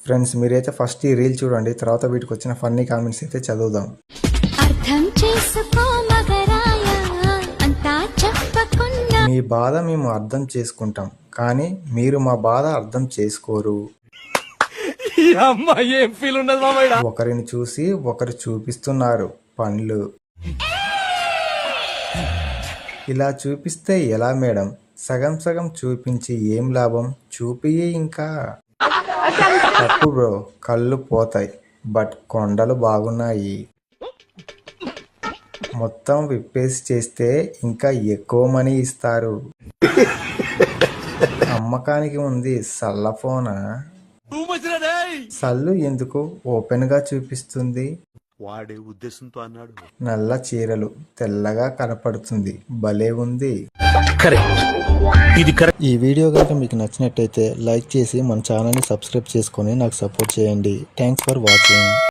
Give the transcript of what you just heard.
Friends మీరైతే first ఈ reel చూడండి, తర్వాత వీటికి వచ్చిన ఫన్నీ కామెంట్స్ అయితే చదువుదాం. మీ బాధ మేము అర్థం చేసుకుంటాం, కానీ మీరు మా బాధ అర్థం చేసుకోరు. ఒకరిని చూసి ఒకరు చూపిస్తున్నారు పండ్లు. ఇలా చూపిస్తే ఎలా మేడం? సగం సగం చూపించి ఏం లాభం? చూపియి ఇంకా. తప్పు బ్రో, కళ్ళు పోతాయి, బట్ కొండలు బాగున్నాయి. మొత్తం విప్పేసి చేస్తే ఇంకా ఎక్కువ మనీ ఇస్తారు. అమ్మకానికి ఉంది సల్ల ఫోనా? సల్లు ఎందుకు ఓపెన్ గా చూపిస్తుంది? వాడే ఉద్దేశంతో అన్నాడు. నల్ల చీరలు తెల్లగా కనపడుతుంది, భలే ఉంది. ఈ వీడియో కనుక మీకు నచ్చినట్టయితే లైక్ చేసి మన ఛానల్ని సబ్స్క్రైబ్ చేసుకొని నాకు సపోర్ట్ చేయండి. Thanks for watching.